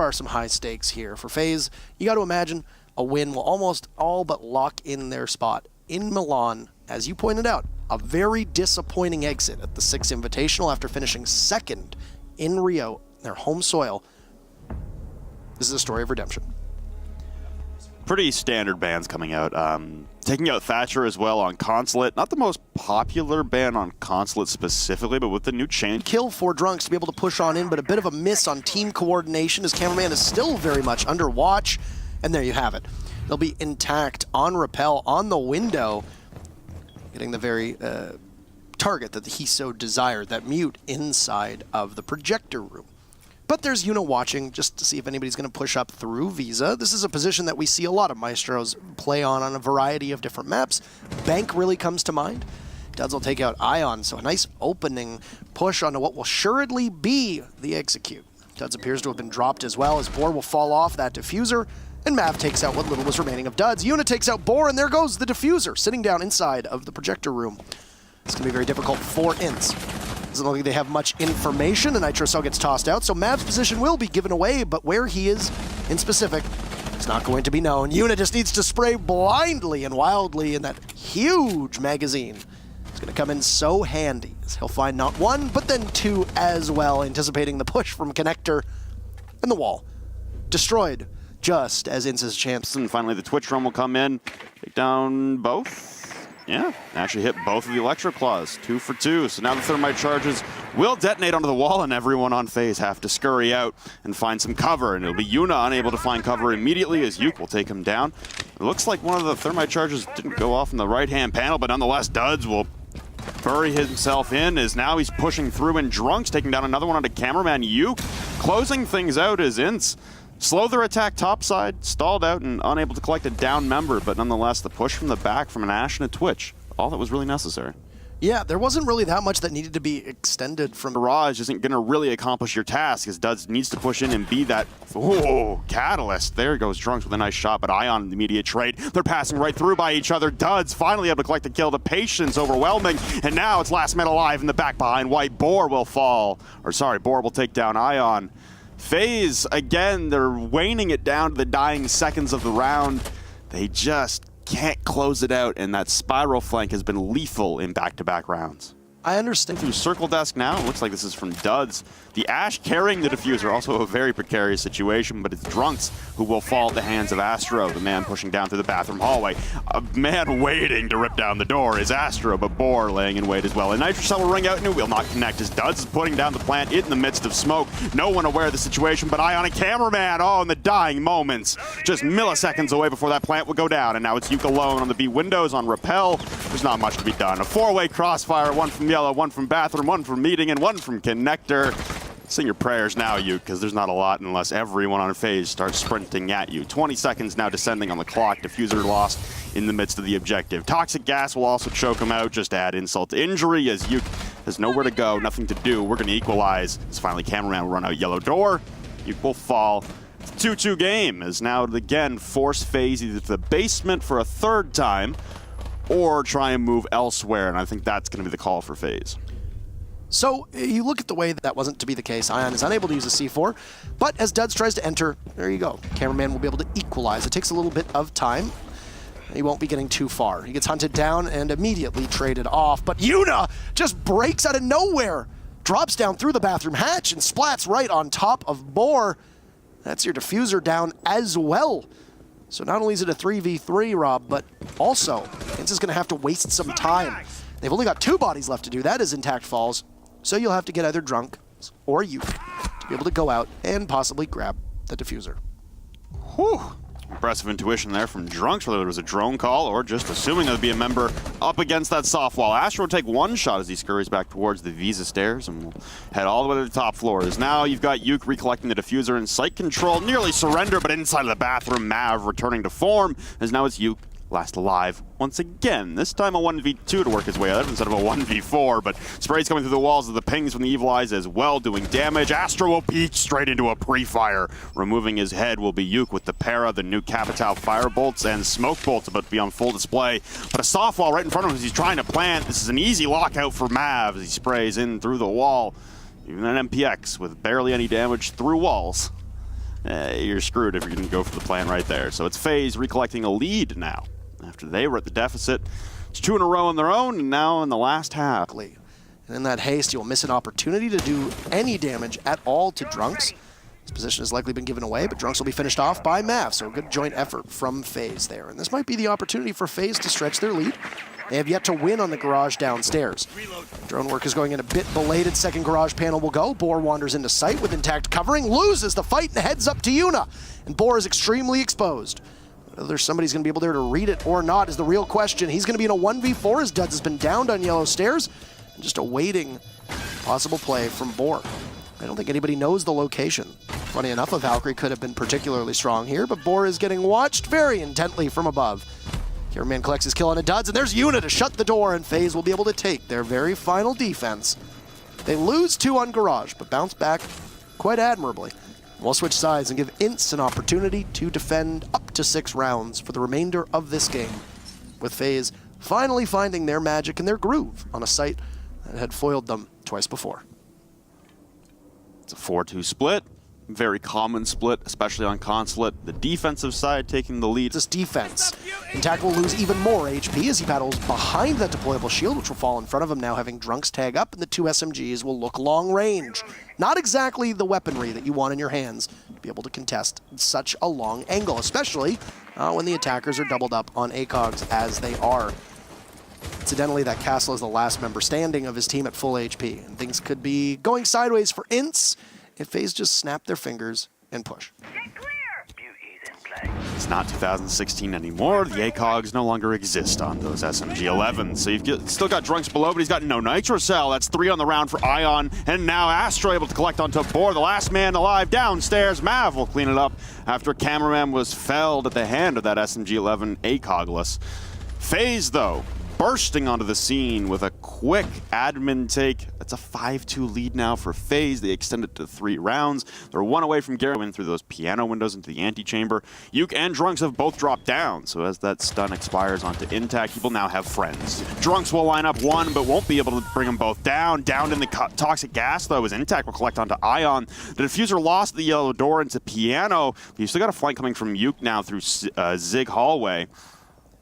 are some high stakes here. For FaZe, you got to imagine a win will almost all but lock in their spot in Milan. As you pointed out, a very disappointing exit at the 6th Invitational after finishing 2nd in Rio, their home soil. This is a story of redemption. Pretty standard bans coming out. Taking out Thatcher as well on Consulate. Not the most popular ban on Consulate specifically, but with the new change. Kill for Drunks to be able to push on in, but a bit of a miss on team coordination as Cameraman is still very much under watch. And there you have it. They'll be intact on Rappel, on the window, getting the very target that he so desired, that mute inside of the projector room. But there's Yuna watching just to see if anybody's going to push up through Visa. This is a position that we see a lot of Maestros play on a variety of different maps. Bank really comes to mind. Duds will take out Ion, so a nice opening push onto what will assuredly be the execute. Duds appears to have been dropped as well, as Boar will fall off that diffuser, and Mav takes out what little was remaining of Duds. Yuna takes out Boar, and there goes the diffuser, sitting down inside of the projector room. It's going to be very difficult for INTZ. Doesn't look like they have much information. The Nitro Cell gets tossed out, so Mav's position will be given away, but where he is in specific, it's not going to be known. Yuna just needs to spray blindly and wildly in that huge magazine. It's going to come in so handy, as he'll find not one, but then two as well, anticipating the push from Connector, and the wall destroyed, just as INTZ's champs. And finally the Twitch run will come in, take down both. Yeah, actually hit both of the Electro Claws, 2 for 2. So now the Thermite charges will detonate onto the wall, and everyone on FaZe have to scurry out and find some cover. And it'll be Yuna unable to find cover immediately as Yuke will take him down. It looks like one of the Thermite charges didn't go off in the right-hand panel, but nonetheless, Duds will bury himself in as now he's pushing through, and Drunks taking down another one onto Cameraman. Yuke closing things out as INTZ slow their attack topside, stalled out and unable to collect a down member, but nonetheless the push from the back from an Ashe and a Twitch, all that was really necessary. Yeah, there wasn't really that much that needed to be extended from... Barrage isn't going to really accomplish your task, as Duds needs to push in and be that, catalyst. There goes Drunks with a nice shot, but Ion in the immediate trade. They're passing right through by each other. Duds finally able to collect the kill. The patience overwhelming, and now it's last man alive in the back behind White. Boar will fall, or sorry, Boar will take down Ion. FaZe, again, they're waning it down to the dying seconds of the round. They just can't close it out, and that spiral flank has been lethal in back-to-back rounds. I understand. Through Circle Desk now, it looks like this is from Duds. The Ashe carrying the diffuser, also a very precarious situation, but it's Drunks who will fall at the hands of Astro, the man pushing down through the bathroom hallway. A man waiting to rip down the door is Astro, but Boar laying in wait as well. And Nitro Cell will ring out and it will not connect as Duds is putting down the plant in the midst of smoke. No one aware of the situation, but Ionic Cameraman, in the dying moments. Just milliseconds away before that plant will go down, and now it's Yuke alone on the B windows on Rappel. There's not much to be done. A 4-way crossfire, one from Yellow, one from Bathroom, one from Meeting, and one from Connector. Sing your prayers now, Yuke, because there's not a lot unless everyone on FaZe starts sprinting at you. 20 seconds now descending on the clock. Diffuser lost in the midst of the objective. Toxic gas will also choke him out, just to add insult to injury, as Yuke has nowhere to go, nothing to do. We're going to equalize. As finally Cameraman will run out Yellow door. Yuke will fall. 2-2 game is now, again, force FaZe either to the basement for a third time or try and move elsewhere, and I think that's going to be the call for FaZe. So you look at the way that wasn't to be the case. Ion is unable to use a C4, but as Duds tries to enter, there you go. Cameraman will be able to equalize. It takes a little bit of time. He won't be getting too far. He gets hunted down and immediately traded off, but Yuna just breaks out of nowhere, drops down through the bathroom hatch and splats right on top of Boar. That's your diffuser down as well. So not only is it a 3v3, Rob, but also INTZ is going to have to waste some time. They've only got 2 bodies left to do. That is Intact Falls. So you'll have to get either Drunk or Yuke to be able to go out and possibly grab the diffuser. Whew. Impressive intuition there from Drunks, whether it was a drone call or just assuming there'd be a member up against that soft wall. Astro will take one shot as he scurries back towards the Visa stairs and will head all the way to the top floors. Now you've got Yuke recollecting the diffuser in sight control, nearly surrender, but inside of the bathroom, Mav returning to form, as now it's Yuke last alive once again. This time a 1v2 to work his way out instead of a 1v4, but sprays coming through the walls of the pings from the Evil Eyes as well, doing damage. Astro will peach straight into a pre-fire. Removing his head will be Yuke with the para, the new Capital Fire Bolts, and Smoke Bolts about to be on full display. But a soft wall right in front of him as he's trying to plant. This is an easy lockout for Mav as he sprays in through the wall. Even an MPX with barely any damage through walls. you're screwed if you're going to go for the plan right there. So it's FaZe recollecting a lead now. After they were at the deficit, it's 2 in a row on their own, and now in the last half. And in that haste, you'll miss an opportunity to do any damage at all to Drunks. His position has likely been given away, but Drunks will be finished off by Mav, so a good joint effort from FaZe there. And this might be the opportunity for FaZe to stretch their lead. They have yet to win on the garage downstairs. Drone work is going in a bit belated. Second garage panel will go. Boar wanders into sight with intact covering, loses the fight, and heads up to Yuna. And Boar is extremely exposed. Whether somebody's going to be able there to read it or not is the real question. He's going to be in a 1v4 as Duds has been downed on yellow stairs. And just awaiting possible play from Boar. I don't think anybody knows the location. Funny enough, a Valkyrie could have been particularly strong here, but Boar is getting watched very intently from above. Cameraman collects his kill on a Duds, and there's Yuna to shut the door, and FaZe will be able to take their very final defense. They lose 2 on Garage, but bounce back quite admirably. We'll switch sides and give INTZ an opportunity to defend up to 6 rounds for the remainder of this game, with FaZe finally finding their magic and their groove on a site that had foiled them twice before. It's a 4-2 split. Very common split, especially on Consulate. The defensive side taking the lead. This defense. Intact will lose even more HP as he battles behind that deployable shield, which will fall in front of him now, having Drunks tag up, and the 2 SMGs will look long range. Not exactly the weaponry that you want in your hands to be able to contest such a long angle, especially when the attackers are doubled up on ACOGs as they are. Incidentally, that Castle is the last member standing of his team at full HP, and things could be going sideways for INTZ if FaZe just snap their fingers and push. It's not 2016 anymore. The ACOGs no longer exist on those SMG-11s. So you've still got Drunks below, but he's got no Nitro Cell. That's 3 on the round for Ion. And now Astro able to collect onto Boar, the last man alive downstairs. Mav will clean it up after Cameraman was felled at the hand of that SMG-11 ACOG-less. FaZe, though, bursting onto the scene with a quick admin take. That's a 5-2 lead now for FaZe. They extend it to 3 rounds. They're 1 away from Gary in through those piano windows into the antechamber. Yuke and Drunks have both dropped down, so as that stun expires onto Intact, people now have friends. Drunks will line up 1, but won't be able to bring them both down. Downed in the toxic gas, though, as Intact will collect onto Ion. The diffuser lost the yellow door into piano. You've still got a flank coming from Yuke now through Zig hallway.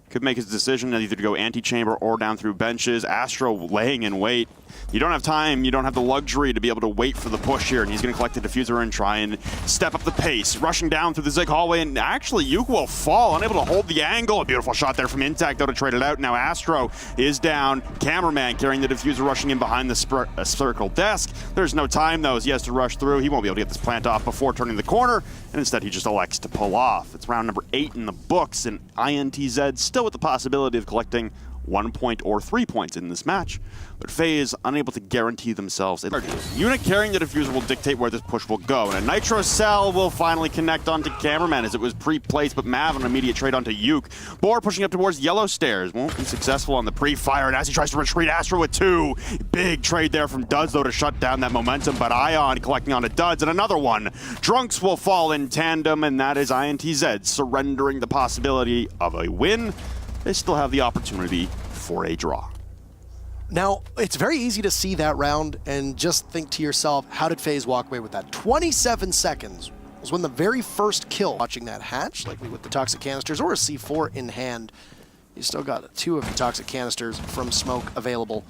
Could make his decision either to go antechamber or down through benches. Astro laying in wait. You don't have time, you don't have the luxury to be able to wait for the push here, and he's going to collect the diffuser and try and step up the pace. Rushing down through the Zig hallway, and actually Yuke will fall, unable to hold the angle. A beautiful shot there from Intact, though, to trade it out. Now Astro is down. Cameraman carrying the diffuser, rushing in behind the circle desk. There's no time, though, as he has to rush through. He won't be able to get this plant off before turning the corner, and instead he just elects to pull off. It's round number 8 in the books, and INTZ still with the possibility of collecting 1 point or 3 points in this match, but FaZe unable to guarantee themselves. Unit carrying the diffuser will dictate where this push will go, and a Nitro Cell will finally connect onto Cameraman as it was pre-placed, but Mav an immediate trade onto Yuke. Boar pushing up towards yellow stairs, won't be successful on the pre-fire, and as he tries to retreat, Astro with 2. Big trade there from Duds, though, to shut down that momentum, but Ion collecting onto Duds, and another one. Drunks will fall in tandem, and that is INTZ surrendering the possibility of a win. They still have the opportunity for a draw. Now, it's very easy to see that round and just think to yourself, how did FaZe walk away with that? 27 seconds was when the very first kill, watching that hatch, likely with the toxic canisters or a C4 in hand. You still got 2 of the toxic canisters from smoke available.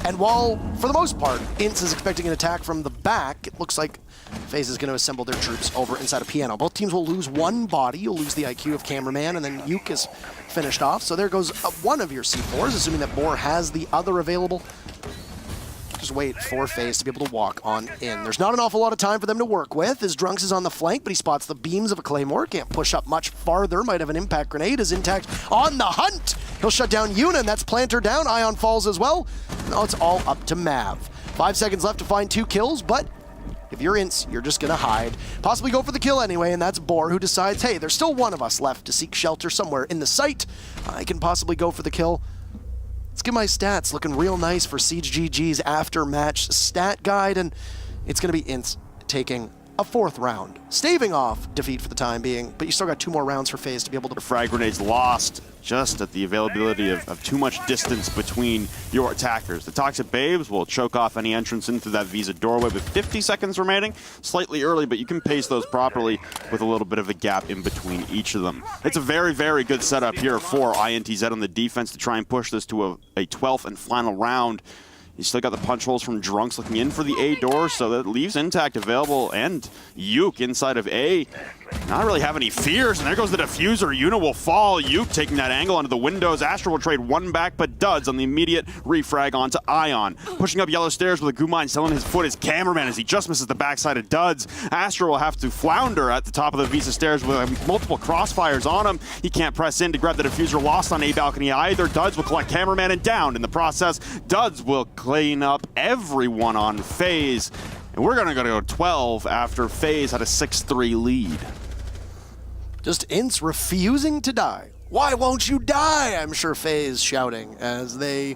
And while, for the most part, INTZ is expecting an attack from the back, it looks like FaZe is going to assemble their troops over inside a piano. Both teams will lose 1 body. You'll lose the IQ of Cameraman, and then Yuke is finished off. So there goes 1 of your C4s, assuming that Boar has the other available. Just wait for FaZe to be able to walk on in. There's not an awful lot of time for them to work with, as Drunks is on the flank, but he spots the beams of a Claymore. Can't push up much farther. Might have an impact grenade. Is Intact on the hunt. He'll shut down Yuna, and that's Planter down. Ion falls as well. Now it's all up to Mav. 5 seconds left to find 2 kills, but if you're INTZ, you're just going to hide. Possibly go for the kill anyway, and that's Boar, who decides, hey, there's still 1 of us left to seek shelter somewhere in the site. I can possibly go for the kill. Let's get my stats looking real nice for Siege GG's after-match stat guide, and it's going to be INTZ taking a 4th round, staving off defeat for the time being, but you still got 2 more rounds for FaZe to be able to... Frag grenades lost just at the availability of too much distance between your attackers. The Toxic Babes will choke off any entrance into that Visa doorway with 50 seconds remaining. Slightly early, but you can pace those properly with a little bit of a gap in between each of them. It's a very, very good setup here for INTZ on the defense to try and push this to a 12th and final round. You still got the punch holes from Drunks looking in for the A door, so that leaves Intact available, and Yuke inside of A. Not really have any fears, and there goes the diffuser. Yuna will fall. Yuke taking that angle onto the windows. Astra will trade 1 back, but Duds on the immediate refrag onto Ion. Pushing up yellow stairs with a Gumine selling his foot as cameraman as he just misses the backside of Duds. Astra will have to flounder at the top of the Visa stairs with multiple crossfires on him. He can't press in to grab the diffuser lost on A balcony either. Duds will collect cameraman and down. In the process, Duds will clean up everyone on FaZe. And we're gonna go to 12 after FaZe had a 6-3 lead. Just INTZ refusing to die. Why won't you die? I'm sure FaZe shouting as they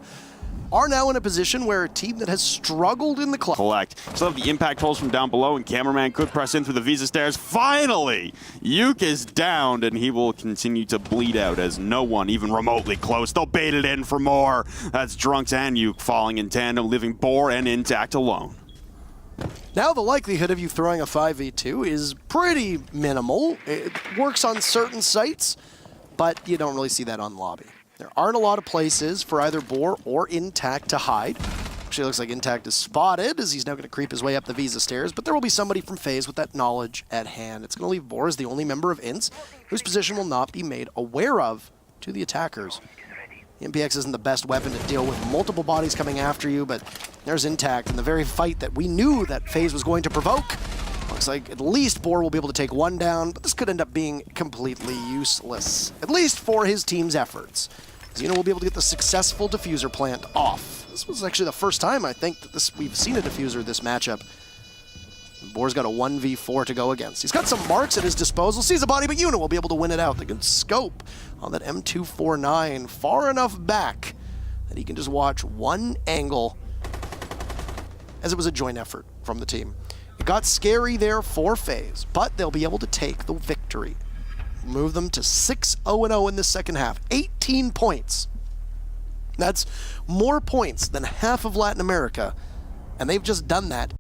are now in a position where a team that has struggled in the club. Collect. Still have the impact holes from down below, and cameraman could press in through the Visa stairs. Finally! Yuke is downed, and he will continue to bleed out as no one even remotely close. They'll bait it in for more. That's Drunks and Yuke falling in tandem, leaving Boar and Intact alone. Now the likelihood of you throwing a 5v2 is pretty minimal. It works on certain sites, but you don't really see that on lobby. There aren't a lot of places for either Boar or Intact to hide. Actually, looks like Intact is spotted as he's now going to creep his way up the Visa stairs, but there will be somebody from FaZe with that knowledge at hand. It's going to leave Boar as the only member of INTZ whose position will not be made aware of to the attackers. The MPX isn't the best weapon to deal with multiple bodies coming after you, but there's Intact in the very fight that we knew that FaZe was going to provoke. Looks like at least Boar will be able to take 1 down, but this could end up being completely useless, at least for his team's efforts. Xeno will be able to get the successful diffuser plant off. This was actually the first time, I think, that we've seen a diffuser this matchup. Boar's got a 1v4 to go against. He's got some marks at his disposal, sees a body, but Yuna will be able to win it out. The good scope on that M249, far enough back that he can just watch one angle, as it was a joint effort from the team. It got scary there for FaZe, but they'll be able to take the victory. Move them to 6-0-0 in the second half. 18 points. That's more points than half of Latin America, and they've just done that